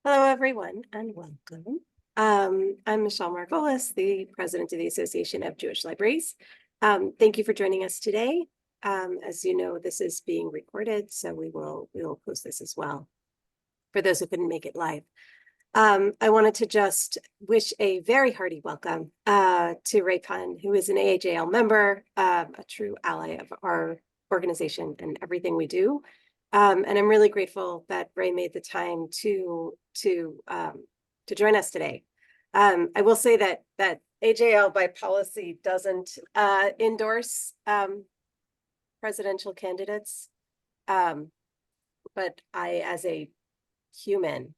Hello, everyone, and welcome. I'm Michelle Margolis, the president of the Association of Jewish Libraries. Thank you for joining us today. As you know, this is being recorded, so we will post this as well for those who couldn't make it live. I wanted to just wish a very hearty welcome to Ray Pun, who is an AAJL member, a true ally of our organization and everything we do. And I'm really grateful that Ray made the time to join us today. I will say that AJL by policy doesn't endorse presidential candidates, but I, as a human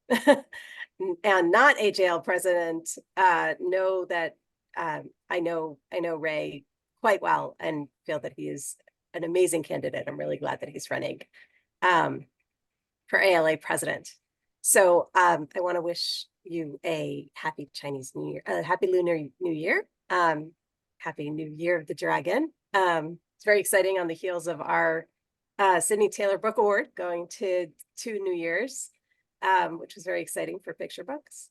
and not AJL president, know that I know Ray quite well and feel that he is an amazing candidate. I'm really glad that he's running for ALA president. So I want to wish you a happy Chinese New Year, happy Lunar New Year, happy New Year of the Dragon. It's very exciting on the heels of our Sidney Taylor Book Award going to 2 New Year's, which was very exciting for picture books.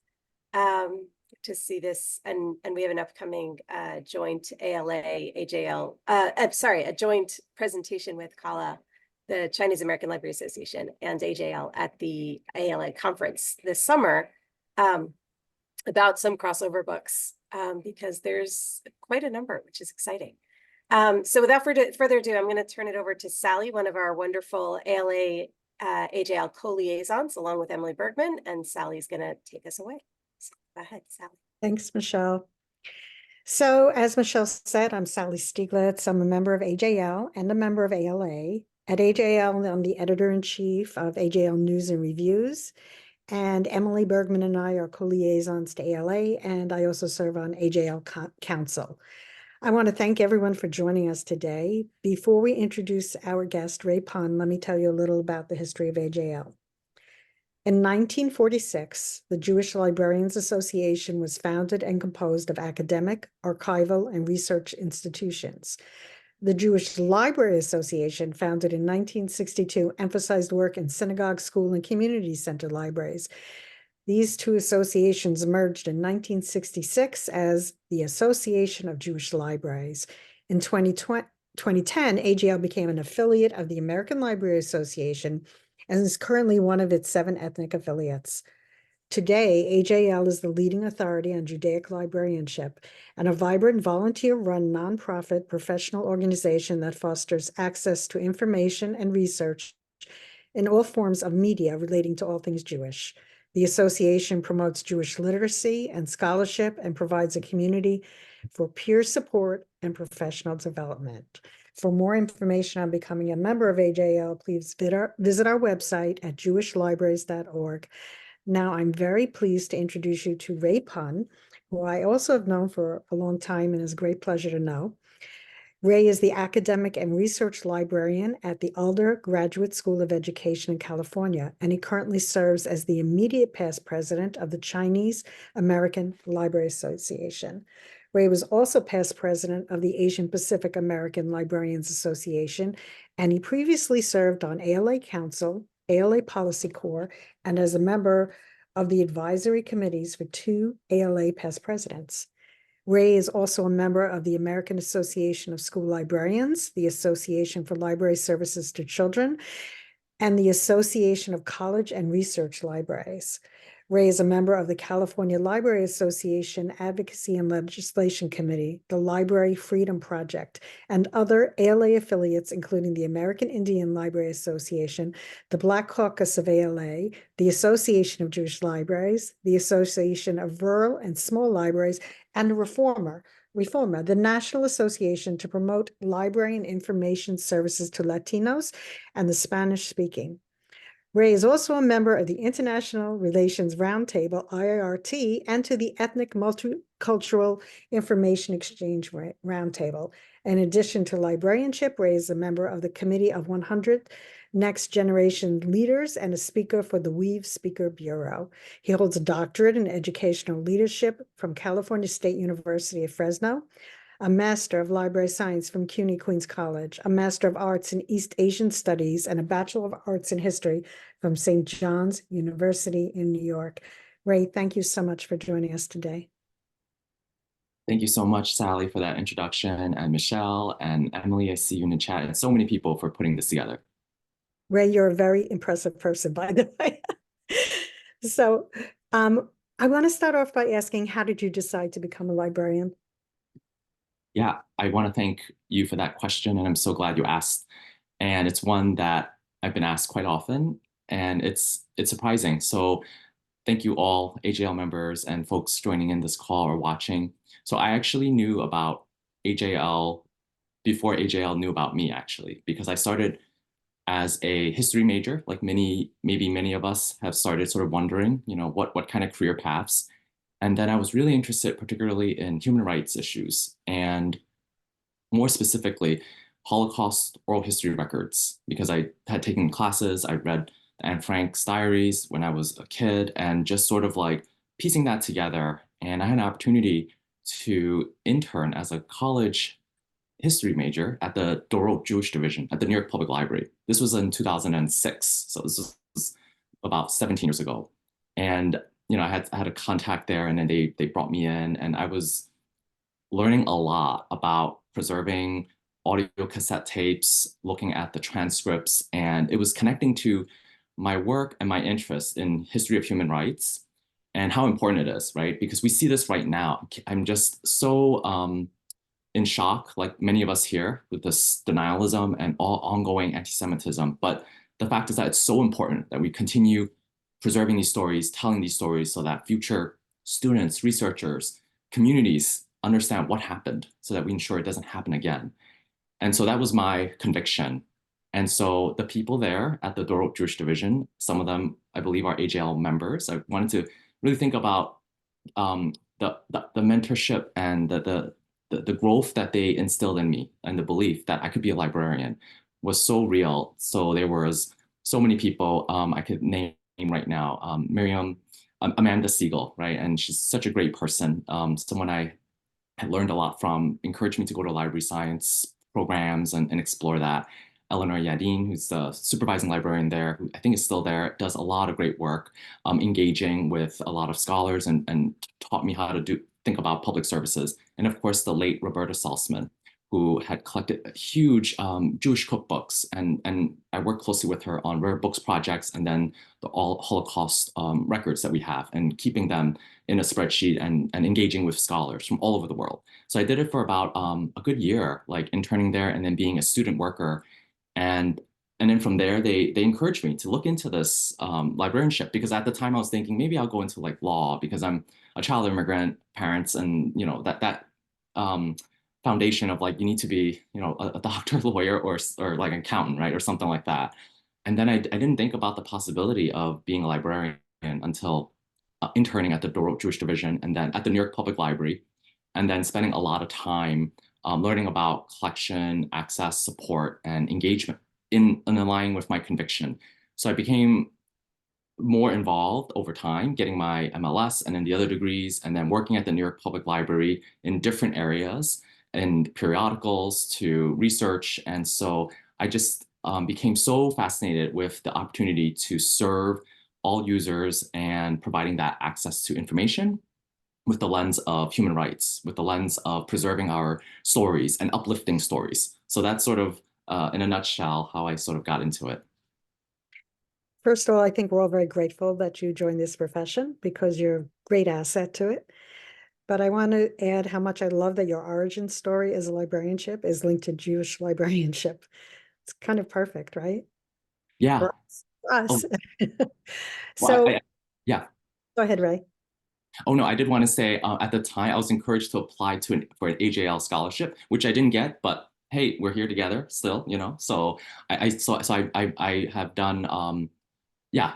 To see this, and we have an upcoming joint ALA AJL, a joint presentation with CALA, the Chinese American Library Association, and AJL at the ALA conference this summer about some crossover books, because there's quite a number, which is exciting. So without further ado, I'm going to turn it over to Sally, one of our wonderful ALA AJL co-liaisons, along with Emily Bergman, and Sally's going to take us away. So go ahead, Sally. Thanks, Michelle. So as Michelle said, I'm Sally Stieglitz. I'm a member of AJL and a member of ALA. At AJL, I'm the editor-in-chief of AJL News and Reviews, and Emily Bergman and I are co-liaisons to ALA, and I also serve on AJL Council. I want to thank everyone for joining us today. Before we introduce our guest, Ray Pun, let me tell you a little about the history of AJL. In 1946, the Jewish Librarians Association was founded and composed of academic, archival, and research institutions. The Jewish Library Association, founded in 1962, emphasized work in synagogue, school, and community center libraries. These two associations merged in 1966 as the Association of Jewish Libraries. In 2010, AJL became an affiliate of the American Library Association and is currently one of its 7 ethnic affiliates. Today, AJL is the leading authority on Judaic librarianship and a vibrant volunteer-run nonprofit professional organization that fosters access to information and research in all forms of media relating to all things Jewish. The association promotes Jewish literacy and scholarship and provides a community for peer support and professional development. For more information on becoming a member of AJL, please visit our website at jewishlibraries.org. Now, I'm very pleased to introduce you to Ray Pun, who I also have known for a long time and is a great pleasure to know. Ray is the academic and research librarian at the Alder Graduate School of Education in California, and he currently serves as the immediate past president of the Chinese American Library Association. Ray was also past president of the Asian Pacific American Librarians Association, and he previously served on ALA Council, ALA Policy Corps, and as a member of the advisory committees for 2 ALA past presidents. Ray is also a member of the American Association of School Librarians, the Association for Library Services to Children, and the Association of College and Research Libraries. Ray is a member of the California Library Association Advocacy and Legislation Committee, the Library Freedom Project, and other ALA affiliates, including the American Indian Library Association, the Black Caucus of ALA, the Association of Jewish Libraries, the Association of Rural and Small Libraries, and the Reformer, the National Association to Promote Library and Information Services to Latinos and the Spanish-speaking. Ray is also a member of the International Relations Roundtable, IIRT, and to the Ethnic Multicultural Information Exchange Roundtable. In addition to librarianship, Ray is a member of the Committee of 100 Next Generation Leaders and a speaker for the Weave Speaker Bureau. He holds a doctorate in educational leadership from California State University of Fresno, a Master of Library Science from CUNY Queens College, a Master of Arts in East Asian Studies, and a Bachelor of Arts in History from St. John's University in New York. Ray, thank you so much for joining us today. Thank you so much, Sally, for that introduction, and Michelle and Emily, I see you in the chat, and so many people for putting this together. Ray, you're a very impressive person, by the way. So I want to start off by asking, how did you decide to become a librarian? Yeah, I want to thank you for that question, and I'm so glad you asked. And it's one that I've been asked quite often, and it's surprising. So thank you all, AJL members and folks joining in this call or watching. So I actually knew about AJL before AJL knew about me, actually, because I started as a history major, like maybe many of us have started sort of wondering, what kind of career paths. And then I was really interested, particularly in human rights issues, and more specifically, Holocaust oral history records, because I had taken classes, I read Anne Frank's diaries when I was a kid, and just sort of like piecing that together. And I had an opportunity to intern as a college history major at the Doctorate Jewish Division at the New York Public Library. This was in 2006, so this was about 17 years ago. And I had a contact there, and then they brought me in, and I was learning a lot about preserving audio cassette tapes, looking at the transcripts, and it was connecting to my work and my interest in history of human rights and how important it is, right? Because we see this right now. I'm just so in shock, like many of us here, with this denialism and all ongoing anti-Semitism. But the fact is that it's so important that we continue preserving these stories, telling these stories, so that future students, researchers, communities understand what happened, so that we ensure it doesn't happen again. And so that was my conviction. And so the people there at the Doctorate Jewish Division, some of them, I believe, are AJL members. I wanted to really think about the mentorship and the growth that they instilled in me, and the belief that I could be a librarian was so real. So there was so many people I could name right now. Miriam, Amanda Siegel, right? And she's such a great person, someone I had learned a lot from, encouraged me to go to library science programs and explore that. Eleanor Yadin, who's the supervising librarian there, who I think is still there, does a lot of great work engaging with a lot of scholars, and taught me how to think about public services. And of course, the late Roberta Salzman, who had collected huge Jewish cookbooks. And I worked closely with her on rare books projects, and then the all Holocaust records that we have, and keeping them in a spreadsheet and engaging with scholars from all over the world. So I did it for about a good year, like interning there and then being a student worker. And then from there, they encouraged me to look into this librarianship, because at the time I was thinking maybe I'll go into like law, because I'm a child of immigrant parents, and that foundation of like you need to be a doctor, lawyer, or like an accountant, right, or something like that. And then I didn't think about the possibility of being a librarian until interning at the Doctorate Jewish Division, and then at the New York Public Library, and then spending a lot of time learning about collection, access, support, and engagement in aligning with my conviction. So I became more involved over time, getting my MLS and then the other degrees, and then working at the New York Public Library in different areas, and periodicals to research. And so I just became so fascinated with the opportunity to serve all users and providing that access to information with the lens of human rights, with the lens of preserving our stories and uplifting stories. So that's sort of, in a nutshell, how I sort of got into it. First of all, I think we're all very grateful that you joined this profession, because you're a great asset to it. But I want to add how much I love that your origin story as a librarianship is linked to Jewish librarianship. It's kind of perfect, right? Yeah. For us. Oh, So well, yeah. Go ahead, Ray. Oh, no, I did want to say at the time I was encouraged to apply for an AJL scholarship, which I didn't get, but hey, we're here together still, So I have done, yeah,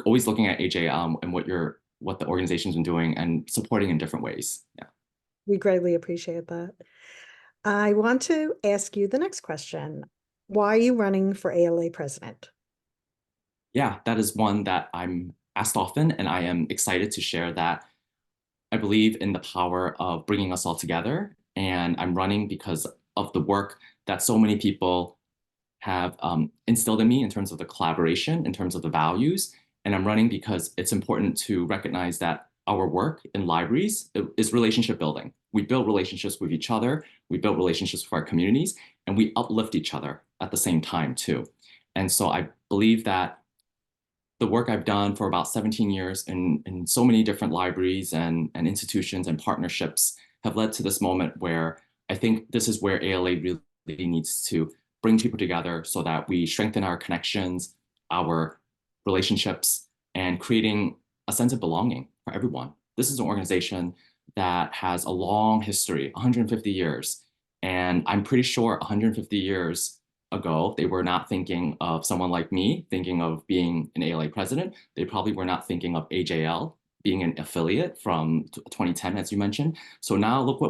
always looking at AJL and what the organization's been doing and supporting in different ways. Yeah. We greatly appreciate that. I want to ask you the next question. Why are you running for ALA president? Yeah, that is one that I'm asked often, and I am excited to share that I believe in the power of bringing us all together And I'm running because of the work that so many people have instilled in me in terms of the collaboration, in terms of the values. And I'm running because it's important to recognize that our work in libraries is relationship building. We build relationships with each other, we build relationships with our communities, and we uplift each other at the same time too. And so I believe that the work I've done for about 17 years in so many different libraries and institutions and partnerships have led to this moment where I think this is where ALA really needs to bring people together so that we strengthen our connections, our relationships, and creating a sense of belonging for everyone. This is an organization that has a long history, 150 years. And I'm pretty sure 150 years ago, they were not thinking of someone like me, thinking of being an ALA president. They probably were not thinking of AJL being an affiliate from 2010, as you mentioned. So now look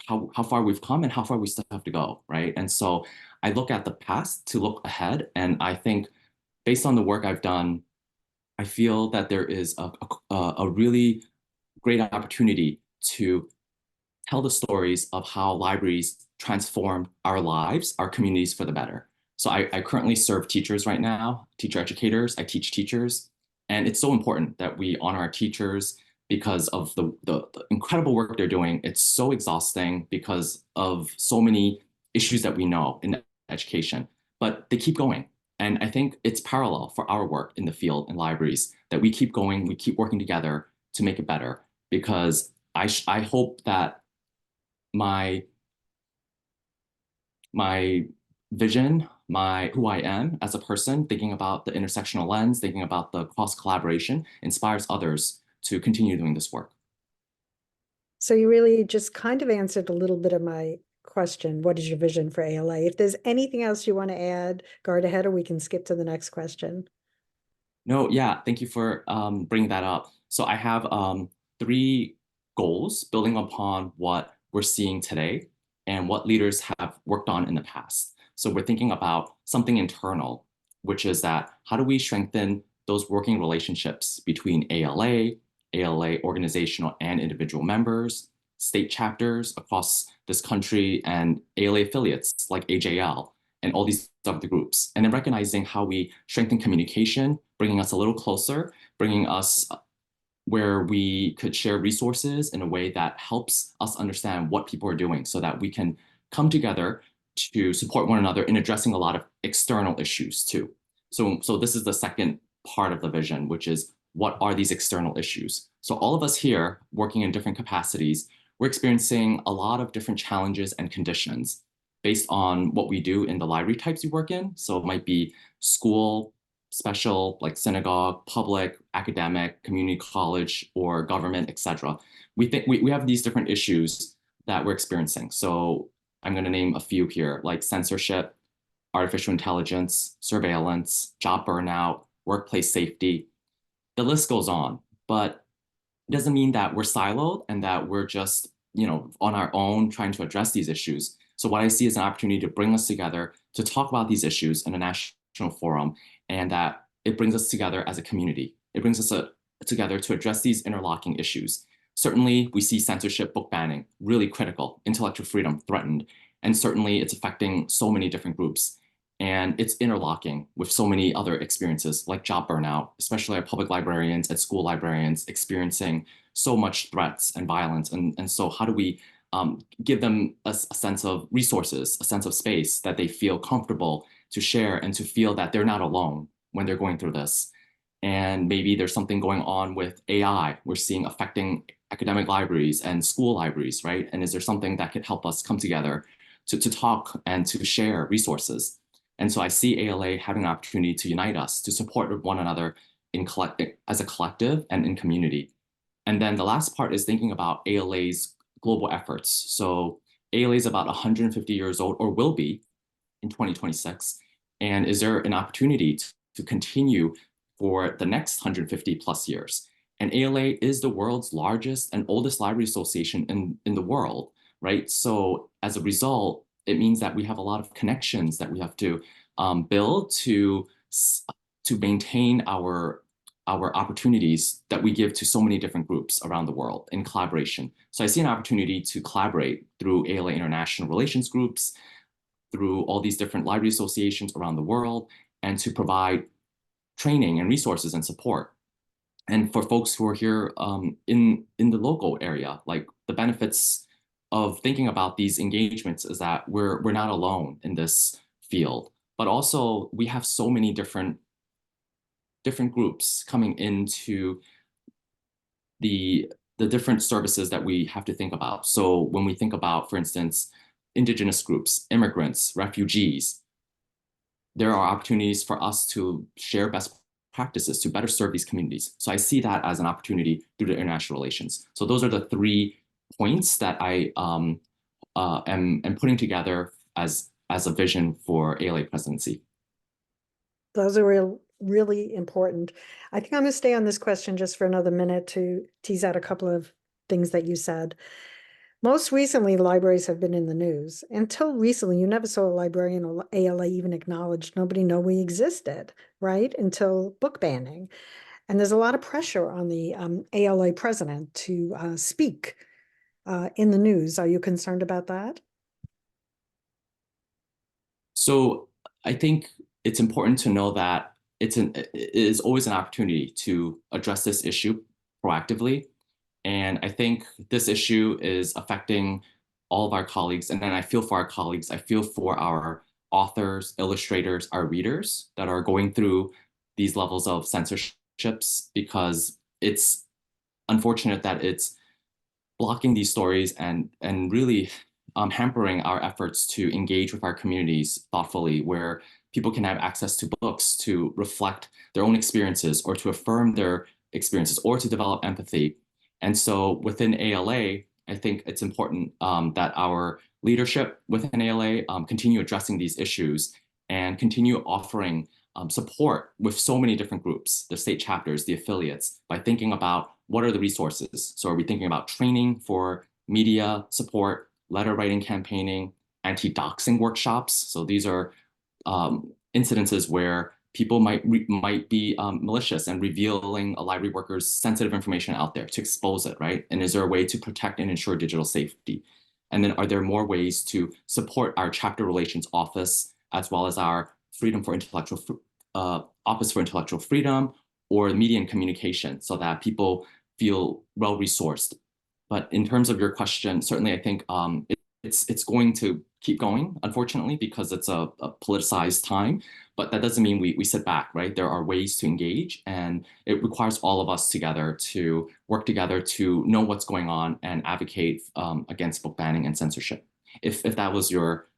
how far we've come and how far we still have to go, right? And so I look at the past to look ahead, and I think based on the work I've done, I feel that there is a really great opportunity to tell the stories of how libraries transformed our lives, our communities for the better. So I currently serve teachers right now, teacher educators. I teach teachers. And it's so important that we honor our teachers because of the incredible work they're doing. It's so exhausting because of so many issues that we know in education, but they keep going. And I think it's parallel for our work in the field in libraries that we keep going, we keep working together to make it better, because I hope that my vision, who I am as a person, thinking about the intersectional lens, thinking about the cross collaboration, inspires others to continue doing this work. So you really just kind of answered a little bit of my question. What is your vision for ALA? If there's anything else you want to add, go right ahead, or we can skip to the next question. No, yeah, thank you for bringing that up. So I have 3 goals building upon what we're seeing today and what leaders have worked on in the past. So we're thinking about something internal, which is that how do we strengthen those working relationships between ALA organizational and individual members, state chapters across this country, and ALA affiliates like AJL, and all these other groups. And then recognizing how we strengthen communication, bringing us a little closer, bringing us where we could share resources in a way that helps us understand what people are doing so that we can come together to support one another in addressing a lot of external issues too. So this is the second part of the vision, which is what are these external issues? So all of us here working in different capacities, we're experiencing a lot of different challenges and conditions based on what we do in the library types we work in. So it might be school, special, like synagogue, public, academic, community college, or government, etc. We think we have these different issues that we're experiencing. So I'm going to name a few here, like censorship, artificial intelligence, surveillance, job burnout, workplace safety. The list goes on, but it doesn't mean that we're siloed and that we're just, on our own trying to address these issues. So what I see is an opportunity to bring us together to talk about these issues in a national forum, and that it brings us together as a community. It brings us together to address these interlocking issues. Certainly, we see censorship, book banning, really critical, intellectual freedom threatened, and certainly it's affecting so many different groups. And it's interlocking with so many other experiences like job burnout, especially our public librarians and school librarians experiencing so much threats and violence. And so how do we give them a sense of resources, a sense of space that they feel comfortable to share and to feel that they're not alone when they're going through this? And maybe there's something going on with AI we're seeing affecting academic libraries and school libraries, right? And is there something that could help us come together to talk and to share resources? And so I see ALA having an opportunity to unite us, to support one another as a collective and in community. And then the last part is thinking about ALA's global efforts. So ALA is about 150 years old, or will be in 2026. And is there an opportunity to continue for the next 150 plus years? And ALA is the world's largest and oldest library association in the world, right? So as a result, it means that we have a lot of connections that we have to build to maintain our our opportunities that we give to so many different groups around the world in collaboration. So I see an opportunity to collaborate through ALA international relations groups, through all these different library associations around the world, and to provide training and resources and support. And for folks who are here in the local area, like the benefits of thinking about these engagements is that we're not alone in this field, but also we have so many different groups coming into the different services that we have to think about. So when we think about, for instance, indigenous groups, immigrants, refugees, there are opportunities for us to share best practices to better serve these communities. So I see that as an opportunity through the international relations. So those are the 3 points that I am putting together as a vision for ALA presidency. Those are really important. I think I'm going to stay on this question just for another minute to tease out a couple of things that you said. Most recently, libraries have been in the news. Until recently, you never saw a librarian or ALA even acknowledged. Nobody knew we existed, right? Until book banning. And there's a lot of pressure on the ALA president to speak in the news. Are you concerned about that? So I think it's important to know that it is always an opportunity to address this issue proactively. And I think this issue is affecting all of our colleagues. And then I feel for our colleagues, I feel for our authors, illustrators, our readers that are going through these levels of censorships, because it's unfortunate that it's blocking these stories and really hampering our efforts to engage with our communities thoughtfully, where people can have access to books to reflect their own experiences or to affirm their experiences or to develop empathy. And so within ALA, I think it's important that our leadership within ALA continue addressing these issues and continue offering support with so many different groups, the state chapters, the affiliates, by thinking about what are the resources. So are we thinking about training for media support, letter writing campaigning, anti-doxing workshops? So these are incidences where people might be malicious and revealing a library worker's sensitive information out there to expose it, right? And is there a way to protect and ensure digital safety? And then are there more ways to support our chapter relations office as well as our Office for Intellectual Freedom or media and communication, so that people feel well-resourced? But in terms of your question, certainly I think it's going to keep going, unfortunately, because it's a politicized time. But that doesn't mean we sit back, right? There are ways to engage, and it requires all of us together to work together to know what's going on and advocate against book banning and censorship. If that was your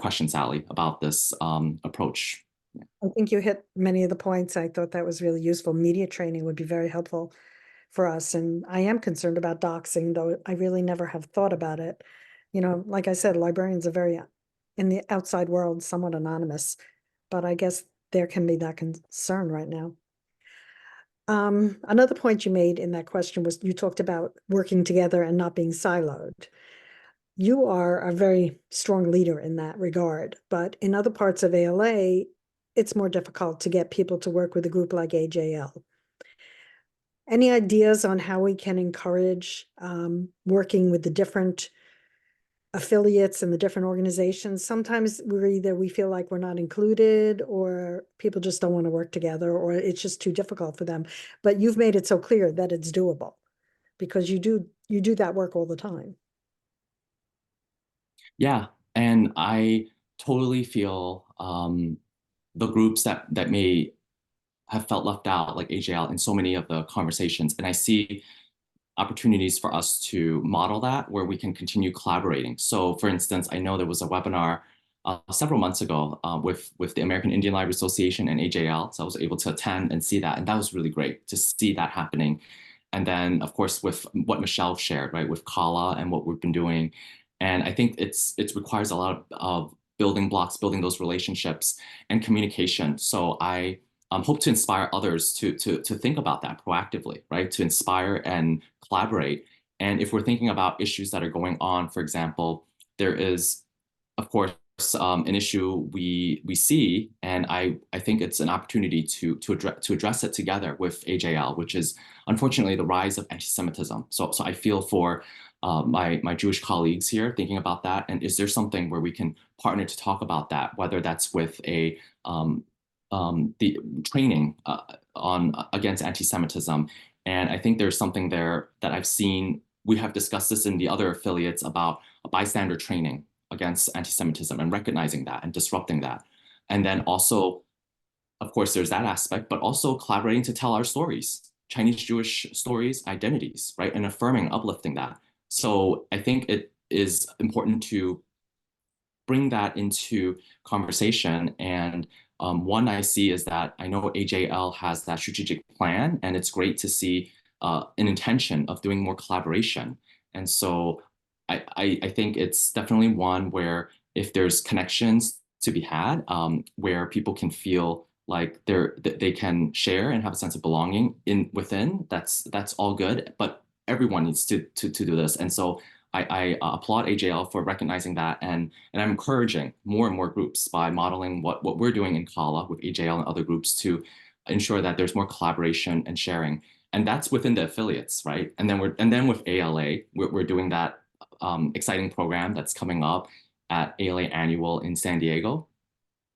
question, Sally, about this approach. I think you hit many of the points. I thought that was really useful. Media training would be very helpful for us. And I am concerned about doxing, though I really never have thought about it. You know, like I said, librarians are very, in the outside world, somewhat anonymous, but I guess there can be that concern right now. Another point you made in that question was you talked about working together and not being siloed. You are a very strong leader in that regard, but in other parts of ALA, it's more difficult to get people to work with a group like AJL. Any ideas on how we can encourage working with the different affiliates and the different organizations? Sometimes we feel like we're not included, or people just don't want to work together, or it's just too difficult for them. But you've made it so clear that it's doable, because you do that work all the time. Yeah, and I totally feel the groups that may have felt left out, like AJL, in so many of the conversations. And I see opportunities for us to model that, where we can continue collaborating. So for instance, I know there was a webinar several months ago with the American Indian Library Association and AJL. So I was able to attend and see that. And that was really great to see that happening. And then, of course, with what Michelle shared, right, with Kala and what we've been doing. And I think it requires a lot of building blocks, building those relationships and communication. So I hope to inspire others to think about that proactively, right? To inspire and collaborate. And if we're thinking about issues that are going on, for example, there is, of course, an issue we see, and I think it's an opportunity to address it together with AJL, which is unfortunately the rise of anti-Semitism. So I feel for my Jewish colleagues here thinking about that, and is there something where we can partner to talk about that, whether that's with a the training on against anti-Semitism. And I think there's something there that I've seen. We have discussed this in the other affiliates about a bystander training against anti-Semitism and recognizing that and disrupting that. And then also, of course, there's that aspect, but also collaborating to tell our stories, Chinese Jewish stories, identities, right? And affirming, uplifting that. So I think it is important to bring that into conversation. And one I see is that I know AJL has that strategic plan, and it's great to see an intention of doing more collaboration. And so I think it's definitely one where if there's connections to be had, where people can feel like they can share and have a sense of belonging within, that's all good. But everyone needs to do this. And so I applaud AJL for recognizing that, and I'm encouraging more and more groups by modeling what we're doing in Kala with AJL and other groups to ensure that there's more collaboration and sharing. And that's within the affiliates, right? And then with ALA, we're doing that exciting program that's coming up at ALA Annual in San Diego.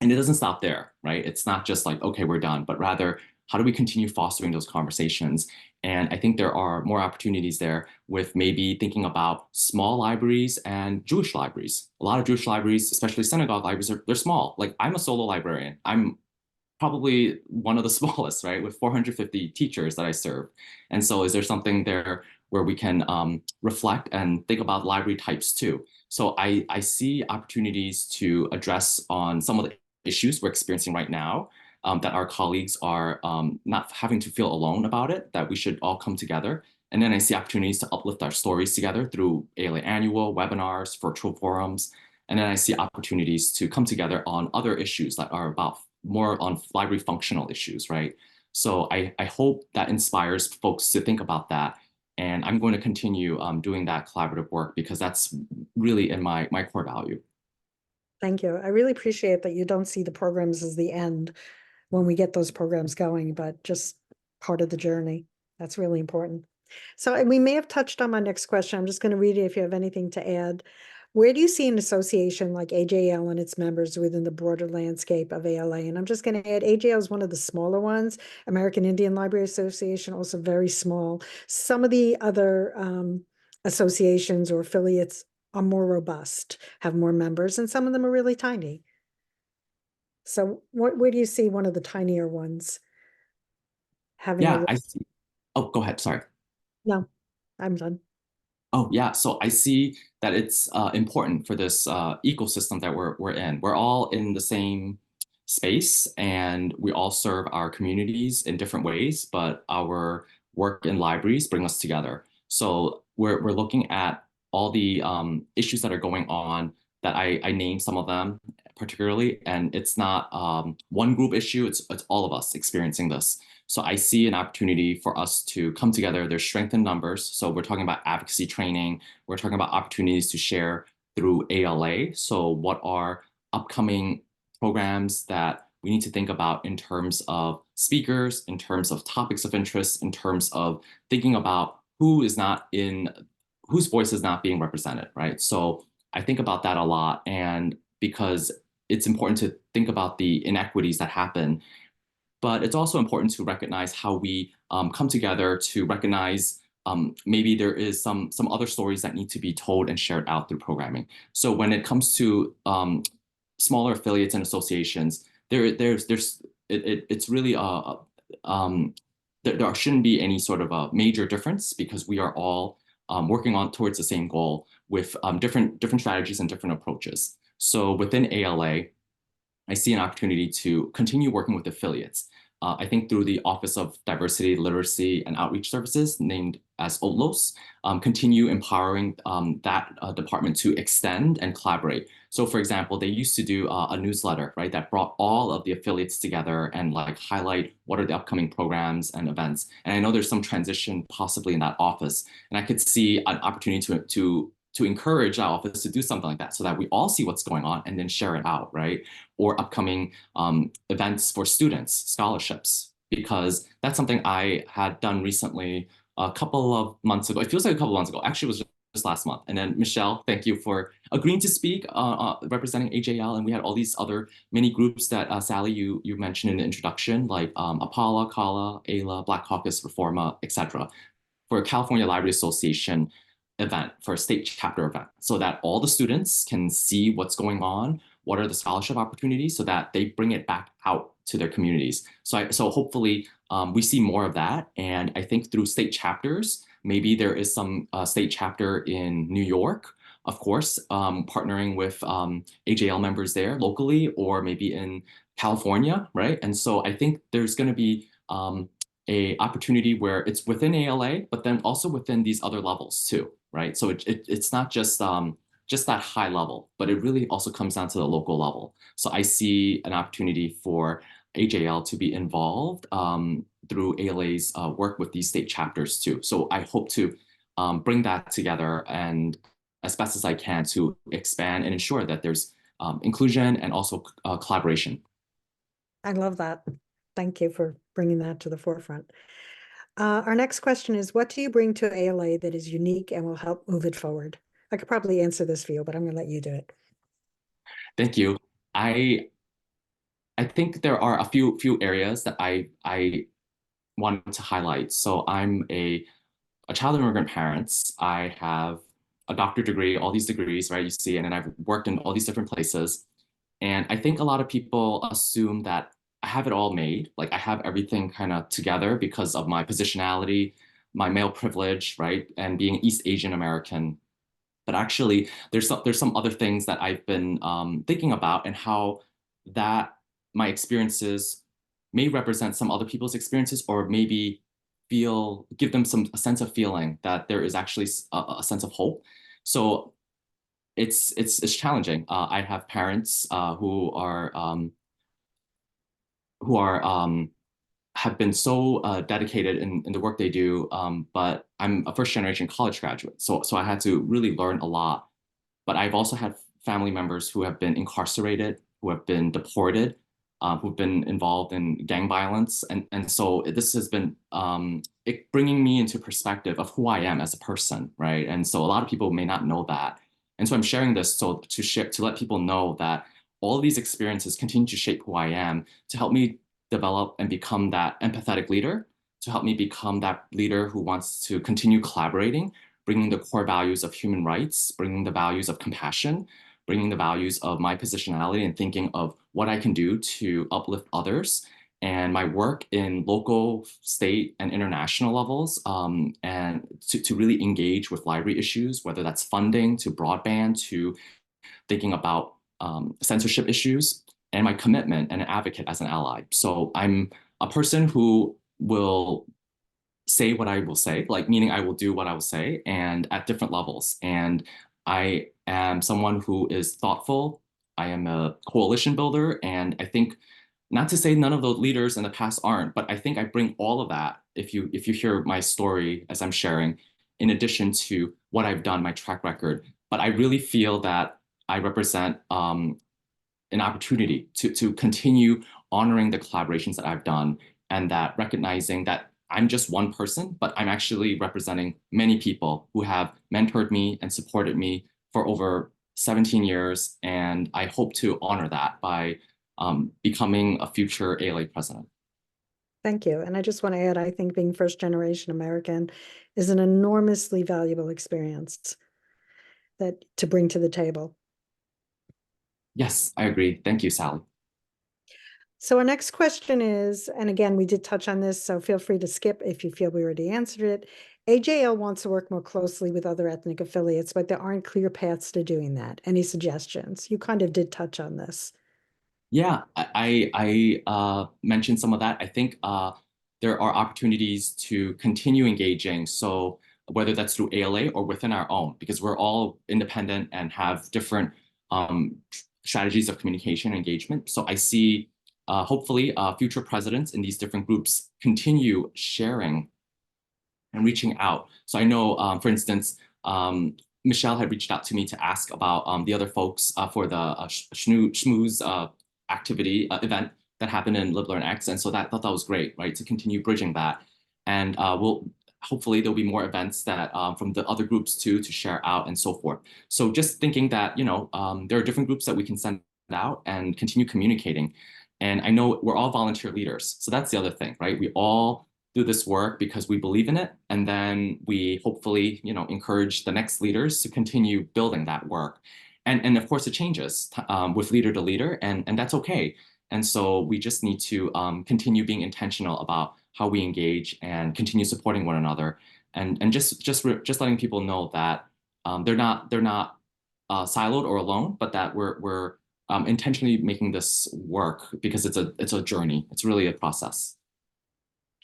And it doesn't stop there, right? It's not just like, okay, we're done, but rather, how do we continue fostering those conversations? And I think there are more opportunities there with maybe thinking about small libraries and Jewish libraries. A lot of Jewish libraries, especially synagogue libraries, they're small. Like, I'm a solo librarian. I'm probably one of the smallest, right? With 450 teachers that I serve. And so is there something there where we can reflect and think about library types too? So I see opportunities to address on some of the issues we're experiencing right now, that our colleagues are not having to feel alone about it, that we should all come together. And then I see opportunities to uplift our stories together through ALA Annual, webinars, virtual forums. And then I see opportunities to come together on other issues that are about more on library functional issues, right? So I hope that inspires folks to think about that. And I'm going to continue doing that collaborative work because that's really in my core value. Thank you. I really appreciate that you don't see the programs as the end when we get those programs going, but just part of the journey. That's really important. So we may have touched on my next question. I'm just going to read it if you have anything to add. Where do you see an association like AJL and its members within the broader landscape of ALA? And I'm just going to add, AJL is one of the smaller ones. American Indian Library Association, also very small. Some of the other associations or affiliates are more robust, have more members, and some of them are really tiny. So where do you see one of the tinier ones having Yeah, I see. Oh, go ahead. Sorry. No, I'm done. Oh, yeah. So I see that it's important for this ecosystem that we're in. We're all in the same space, and we all serve our communities in different ways, but our work in libraries bring us together. So we're looking at all the issues that are going on that I named some of them particularly, and it's not one group issue, it's all of us experiencing this. So I see an opportunity for us to come together. There's strength in numbers. So we're talking about advocacy training. We're talking about opportunities to share through ALA. So what are upcoming programs that we need to think about in terms of speakers, in terms of topics of interest, in terms of thinking about whose voice is not being represented, right? So I think about that a lot, and because it's important to think about the inequities that happen. But it's also important to recognize how we come together to recognize maybe there is some other stories that need to be told and shared out through programming. So when it comes to smaller affiliates and associations, it's really there shouldn't be any sort of a major difference because we are all working towards the same goal with different strategies and different approaches. So within ALA, I see an opportunity to continue working with affiliates. I think through the Office of Diversity, Literacy, and Outreach Services, named as OLOS, continue empowering that department to extend and collaborate. So for example, they used to do a newsletter, right, that brought all of the affiliates together and like highlight what are the upcoming programs and events. And I know there's some transition possibly in that office. And I could see an opportunity to to encourage our office to do something like that so that we all see what's going on and then share it out, right? Or upcoming events for students, scholarships, because that's something I had done recently a couple of months ago. It feels like a couple of months ago. Actually, it was just last month. And then Michelle, thank you for agreeing to speak representing AJL. And we had all these other many groups that Sally, you mentioned in the introduction, like Apala, Kala, ALA, Black Caucus, Reforma, etc., for a California Library Association event, for a state chapter event, so that all the students can see what's going on, what are the scholarship opportunities, so that they bring it back out to their communities. So hopefully we see more of that. And I think through state chapters, maybe there is some state chapter in New York, of course, partnering with AJL members there locally, or maybe in California, right? And so I think there's going to be a opportunity where it's within ALA, but then also within these other levels too, right? So it's not just that high level, but it really also comes down to the local level. So I see an opportunity for AJL to be involved through ALA's work with these state chapters too. So I hope to bring that together and as best as I can to expand and ensure that there's inclusion and also collaboration. I love that. Thank you for bringing that to the forefront. Our next question is, what do you bring to ALA that is unique and will help move it forward? I could probably answer this for you, but I'm going to let you do it. Thank you. I think there are a few areas that I wanted to highlight. So I'm a child of immigrant parents. I have a doctorate degree, all these degrees, right? You see, and then I've worked in all these different places. And I think a lot of people assume that I have it all made, like I have everything kind of together because of my positionality, my male privilege, right? And being East Asian American. But actually, there's some other things that I've been thinking about, and how that my experiences may represent some other people's experiences, or maybe give them a sense of feeling that there is actually a sense of hope. So it's challenging. I have parents who have been so dedicated in the work they do, but I'm a first generation college graduate, so I had to really learn a lot. But I've also had family members who have been incarcerated, who have been deported, who've been involved in gang violence, and so this has been bringing me into perspective of who I am as a person, right? And so a lot of people may not know that, and so I'm sharing this to let people know that all of these experiences continue to shape who I am, to help me develop and become that empathetic leader, to help me become that leader who wants to continue collaborating, bringing the core values of human rights, bringing the values of compassion, bringing the values of my positionality, and thinking of what I can do to uplift others. And my work in local, state, and international levels, and to really engage with library issues, whether that's funding to broadband, to thinking about censorship issues, and my commitment and an advocate as an ally. So I'm a person who will say what I will say, like meaning I will do what I will say, and at different levels. And I am someone who is thoughtful. I am a coalition builder. And I think, not to say none of those leaders in the past aren't, but I think I bring all of that, if you hear my story as I'm sharing, in addition to what I've done, my track record. But I really feel that I represent an opportunity to continue honoring the collaborations that I've done, and that recognizing that I'm just one person, but I'm actually representing many people who have mentored me and supported me for over 17 years. And I hope to honor that by becoming a future ALA president. Thank you. And I just want to add, I think being first generation American is an enormously valuable experience to bring to the table. Yes, I agree. Thank you, Sally. So our next question is, and again, we did touch on this, so feel free to skip if you feel we already answered it. AJL wants to work more closely with other ethnic affiliates, but there aren't clear paths to doing that. Any suggestions? You kind of did touch on this. Yeah, I mentioned some of that. I think there are opportunities to continue engaging. So whether that's through ALA or within our own, because we're all independent and have different strategies of communication and engagement. So I see hopefully future presidents in these different groups continue sharing and reaching out. So I know, for instance, Michelle had reached out to me to ask about the other folks for the schmooze activity event that happened in Live Learn X, and so that thought that was great, right? To continue bridging that, and hopefully there'll be more events that from the other groups too to share out and so forth. So just thinking that there are different groups that we can send out and continue communicating. And I know we're all volunteer leaders, so that's the other thing, right? We all do this work because we believe in it, and then we hopefully encourage the next leaders to continue building that work. And of course it changes with leader to leader, and that's okay. And so we just need to continue being intentional about how we engage and continue supporting one another, and just letting people know that they're not siloed or alone, but that we're intentionally making this work because it's a journey. It's really a process.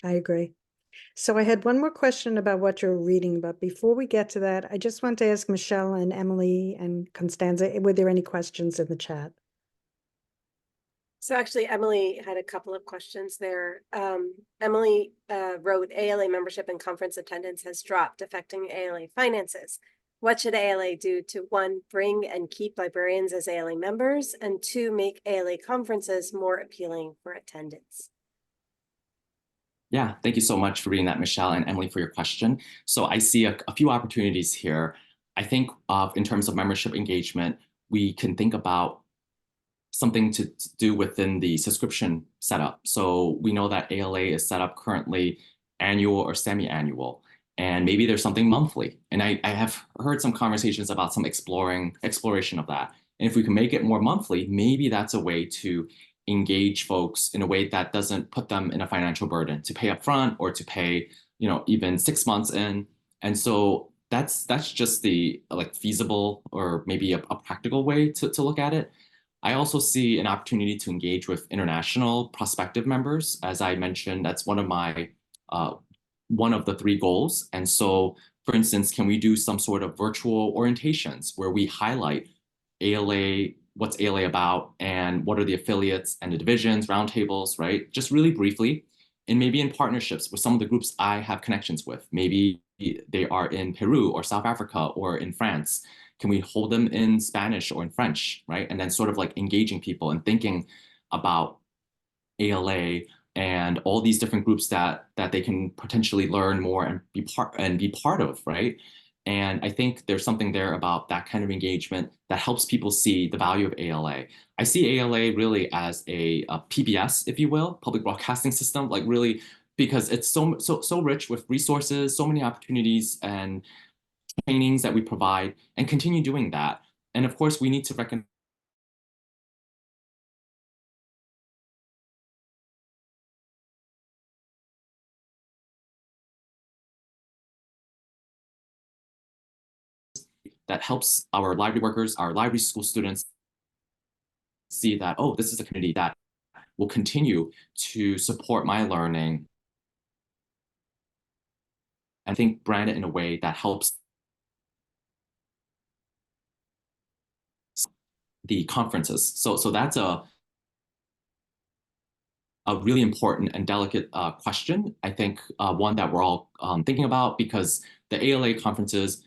I agree. So I had one more question about what you're reading, but before we get to that, I just want to ask Michelle and Emily and Constanza, were there any questions in the chat? So actually, Emily had a couple of questions there. Emily wrote, ALA membership and conference attendance has dropped, affecting ALA finances. What should ALA do to, 1, bring and keep librarians as ALA members, and 2, make ALA conferences more appealing for attendance? Yeah, thank you so much for reading that, Michelle, and Emily, for your question. So I see a few opportunities here. I think in terms of membership engagement, we can think about something to do within the subscription setup. So we know that ALA is set up currently annual or semi-annual, and maybe there's something monthly. And I have heard some conversations about some exploration of that. And if we can make it more monthly, maybe that's a way to engage folks in a way that doesn't put them in a financial burden to pay up front or to pay, even 6 months in. And so that's just the feasible or maybe a practical way to look at it. I also see an opportunity to engage with international prospective members. As I mentioned, that's one of my one of the 3 goals. And so, for instance, can we do some sort of virtual orientations where we highlight ALA, what's ALA about, and what are the affiliates and the divisions, roundtables, right? Just really briefly, and maybe in partnerships with some of the groups I have connections with. Maybe they are in Peru or South Africa or in France. Can we hold them in Spanish or in French, right? And then sort of engaging people and thinking about ALA and all these different groups that they can potentially learn more and be part of, right? And I think there's something there about that kind of engagement that helps people see the value of ALA. I see ALA really as a PBS, if you will, public broadcasting system, really, because it's so rich with resources, so many opportunities and trainings that we provide, and continue doing that. And of course, we need to recognize that helps our library workers, our library school students see that, oh, this is a community that will continue to support my learning, and I think brand it in a way that helps the conferences. So that's a really important and delicate question. I think one that we're all thinking about, because the ALA conferences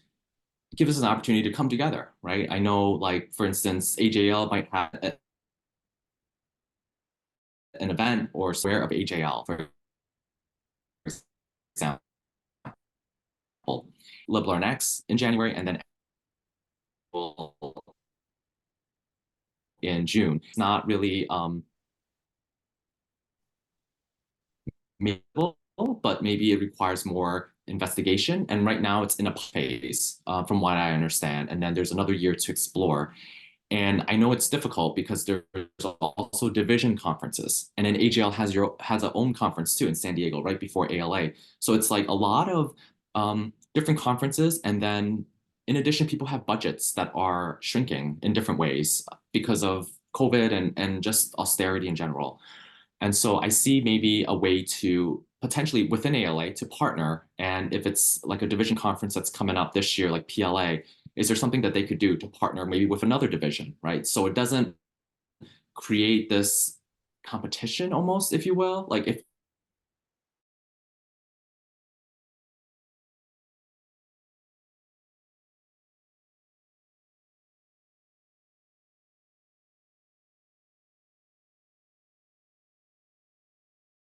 give us an opportunity to come together, right? I know, for instance, AJL might have an event or square of AJL, for example, Live Learn X in January, and then in June. It's not really meaningful, but maybe it requires more investigation. And right now it's in a phase, from what I understand. And then there's another year to explore. And I know it's difficult because there's also division conferences. And then AJL has its own conference too in San Diego right before ALA. So it's a lot of different conferences. And then in addition, people have budgets that are shrinking in different ways because of COVID and just austerity in general. And so I see maybe a way to potentially within ALA to partner. And if it's a division conference that's coming up this year, like PLA, is there something that they could do to partner maybe with another division, right? So it doesn't create this competition almost, if you will. If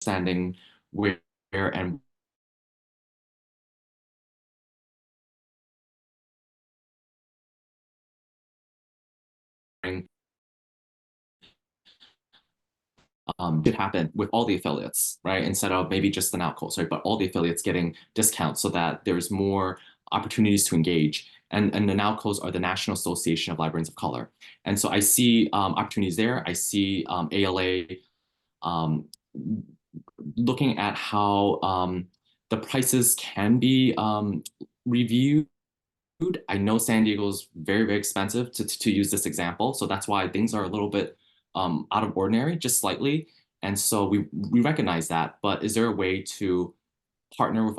understanding where and did happen with all the affiliates, right? Instead of maybe just the NALCOs, right? But all the affiliates getting discounts so that there's more opportunities to engage. And the NALCOs are the National Association of Librarians of Color. And so I see opportunities there. I see ALA looking at how the prices can be reviewed. I know San Diego's very, very expensive to use this example. So that's why things are a little bit out of ordinary, just slightly. And so we recognize that. But is there a way to partner with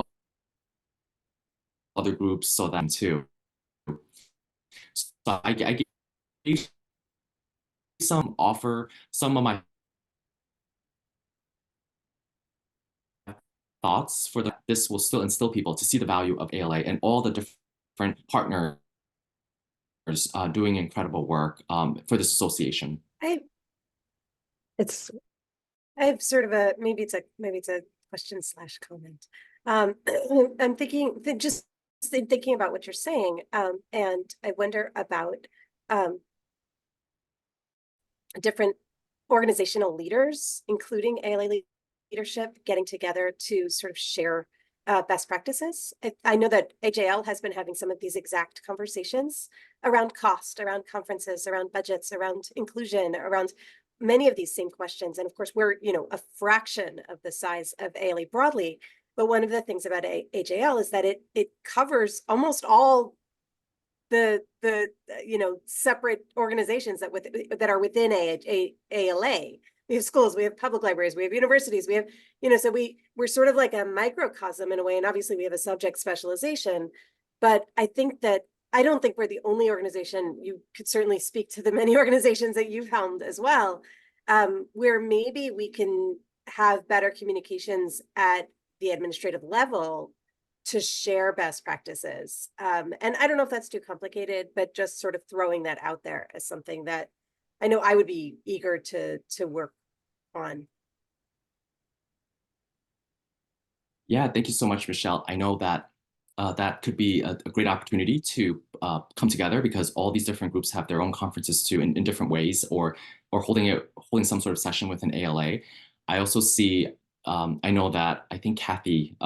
other groups so that too? So I gave offer some of my thoughts for this will still instill people to see the value of ALA and all the different partners doing incredible work for this association. I have sort of a maybe it's a question / comment. I'm just thinking about what you're saying, and I wonder about different organizational leaders, including ALA leadership, getting together to sort of share best practices. I know that AJL has been having some of these exact conversations around cost, around conferences, around budgets, around inclusion, around many of these same questions. And of course, we're, a fraction of the size of ALA broadly. But one of the things about AJL is that it covers almost all the separate organizations that are within ALA. We have schools, we have public libraries, we have universities, we have, so we're sort of like a microcosm in a way. And obviously we have a subject specialization, but I don't think we're the only organization. You could certainly speak to the many organizations that you've helmed as well, where maybe we can have better communications at the administrative level to share best practices. And I don't know if that's too complicated, but just sort of throwing that out there as something that I know I would be eager to work on. Yeah, thank you so much, Michelle. I know that that could be a great opportunity to come together because all these different groups have their own conferences too in different ways, or holding some sort of session with an ALA. I also see, I know that I think Kathy,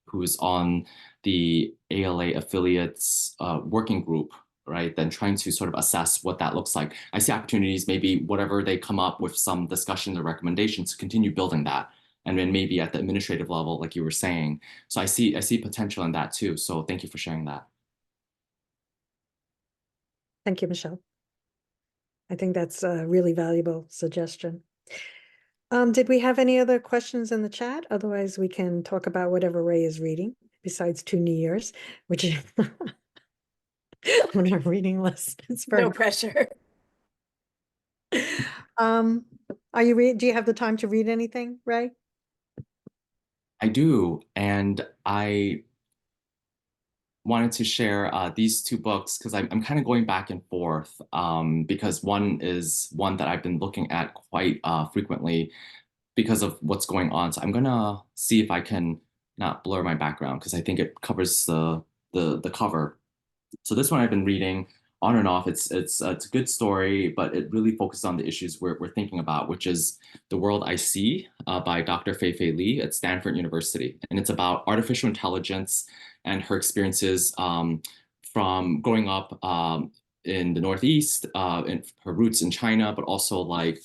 who is on the ALA affiliates working group, right, then trying to sort of assess what that looks like. I see opportunities, maybe whatever they come up with some discussions or recommendations to continue building that. And then maybe at the administrative level, like you were saying. So I see potential in that too. So thank you for sharing that. Thank you, Michelle. I think that's a really valuable suggestion. Did we have any other questions in the chat? Otherwise, we can talk about whatever Ray is reading besides 2 New Years, which is on our reading list. It's very No pressure. do you have the time to read anything, Ray? I do, and I wanted to share these 2 books because I'm kind of going back and forth because one is one that I've been looking at quite frequently because of what's going on. So I'm gonna see if I can not blur my background because I think it covers the cover. So this one I've been reading on and off. It's a good story, but it really focuses on the issues we're thinking about, which is The World I See by Dr. Fei-Fei Li at Stanford University. And it's about artificial intelligence and her experiences from growing up in the Northeast, and her roots in China, but also like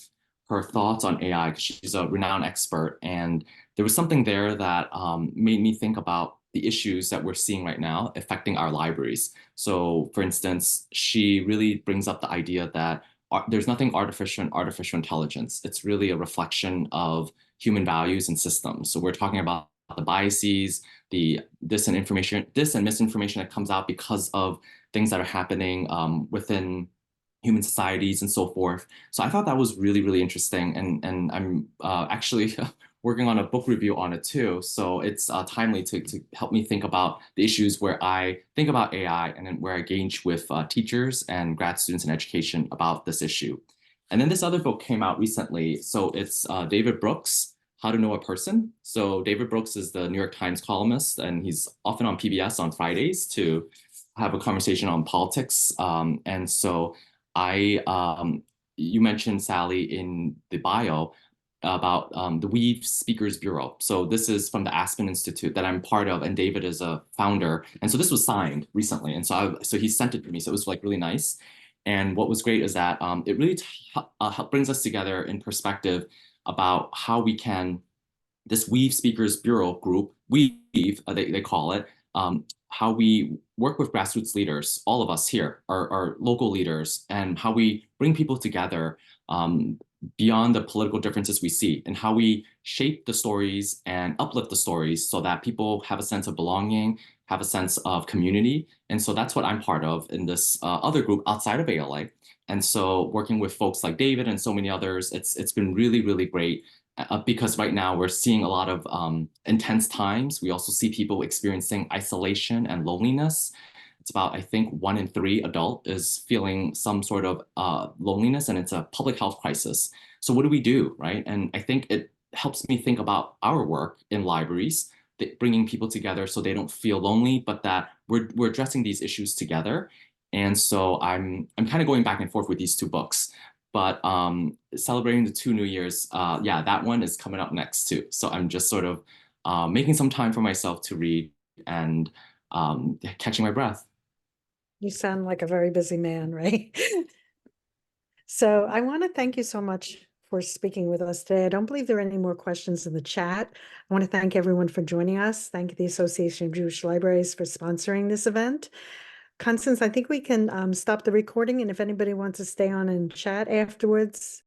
her thoughts on AI, because she's a renowned expert. And there was something there that made me think about the issues that we're seeing right now affecting our libraries. So for instance, she really brings up the idea that there's nothing artificial in artificial intelligence. It's really a reflection of human values and systems. So we're talking about the biases, this and misinformation that comes out because of things that are happening within human societies and so forth. So I thought that was really, really interesting. And I'm actually working on a book review on it too. So it's timely to help me think about the issues where I think about AI and then where I engage with teachers and grad students in education about this issue. And then this other book came out recently. So it's David Brooks, How to Know a Person. So David Brooks is the New York Times columnist, and he's often on PBS on Fridays to have a conversation on politics. And so you mentioned, Sally, in the bio about the Weave Speakers Bureau. So this is from the Aspen Institute that I'm part of, and David is a founder. And so this was signed recently, and so he sent it to me. So it was like really nice. And what was great is that it really brings us together in perspective about how we can, this Weave Speakers Bureau group, Weave, they call it, how we work with grassroots leaders, all of us here, our local leaders, and how we bring people together beyond the political differences we see, and how we shape the stories and uplift the stories so that people have a sense of belonging, have a sense of community. And so that's what I'm part of in this other group outside of ALA. And so working with folks like David and so many others, it's been really, really great. Because right now we're seeing a lot of intense times. We also see people experiencing isolation and loneliness. It's about, I think, 1 in 3 adult is feeling some sort of loneliness, and it's a public health crisis. So what do we do, right? And I think it helps me think about our work in libraries, bringing people together so they don't feel lonely, but that we're addressing these issues together. And so I'm kind of going back and forth with these 2 books. But celebrating the 2 New Years, yeah, that one is coming up next too. So I'm just sort of making some time for myself to read and catching my breath. You sound like a very busy man, right? So I want to thank you so much for speaking with us today. I don't believe there are any more questions in the chat. I want to thank everyone for joining us. Thank the Association of Jewish Libraries for sponsoring this event. Constance, I think we can stop the recording, and if anybody wants to stay on and chat afterwards,